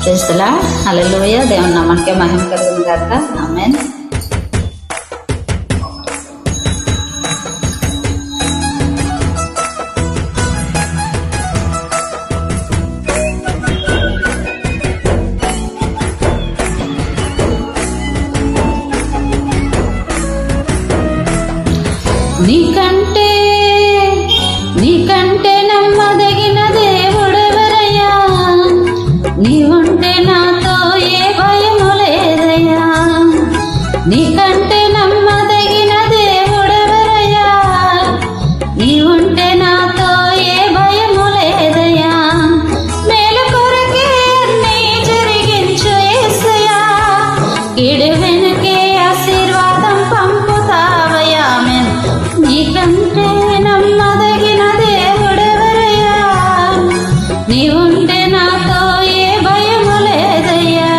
Praise the lord. హల్లెలూయా. దేవుని నామానికే మహిమ కలుగును గాక. ఆమేన్. నీకంటే నమ్మదగిన దేవుడెవరయ్యా? నీవుంటే నాతో ఏ భయము లేదయ్యా. నీకంటే నమ్మదగిన దేవుడెవరయ్యా? నీవుంటే నాతో ఏ భయము లేదయ్యా. మేలు కొరకే అన్నీ జరిగించు యేసయ్యా. కీడు వెనుకే ఆశీర్వాదం పంపుతావయ్యా. నీకంటే నమ్మదగిన దేవుడెవరయ్యా? నీవుంటే నాతో ఏ భయము లేదయ్యా.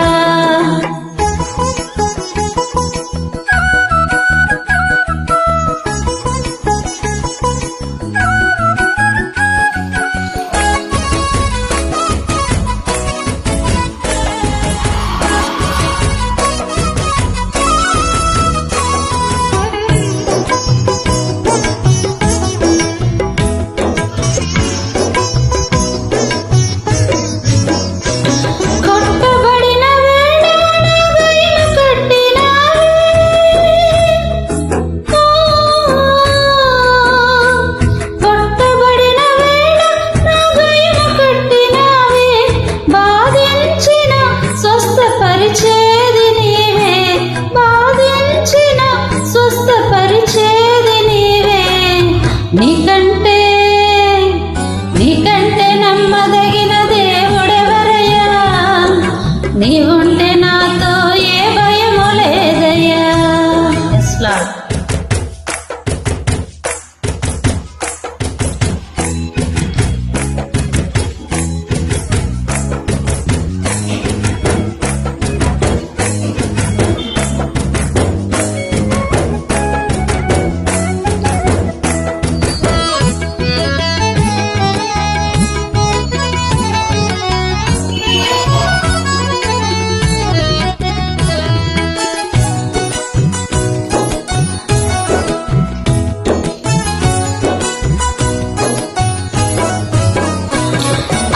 నీకంటే నమ్మదగిన దేవుడెవరయ్యా? నీవుంటే నాతో ఏ భయము లేదయ్యా. Yes lord.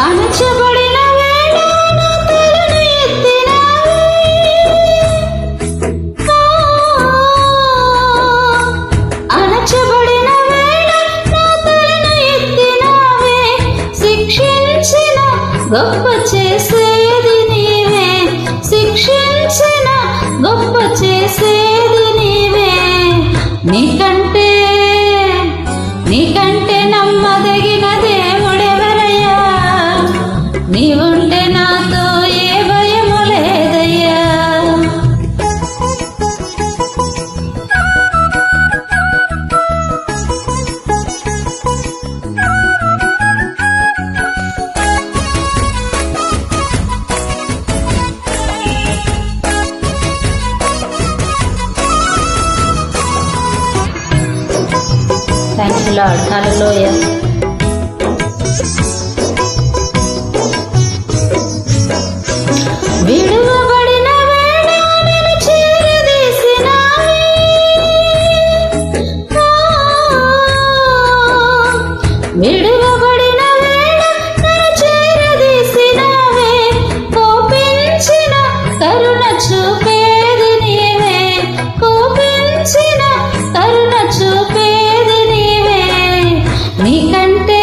అణచబడిన వేళ నా తలను ఎత్తినావే. అణచబడిన వేళ నా తలను ఎత్తినావే. శిక్షించిన గొప్ప చేసేది నీవే. శిక్షించిన గొప్ప చేసేది నీవే. నీకంటే నమ్మదగిన దేవుడెవరయ్యా? నీవుంటే నాతో ఏ భయము లేదయ్యా. Thank you lord. హల్లెలూయా. విడువబడిన వేళ నన్ను చేరదీసినావే. విడువబడిన వేళ నన్ను చేరదీసినావే. కోపించిన కరుణ చూపేది నీవే. కోపించిన కరుణ చూపేది నీవే. నీకంటే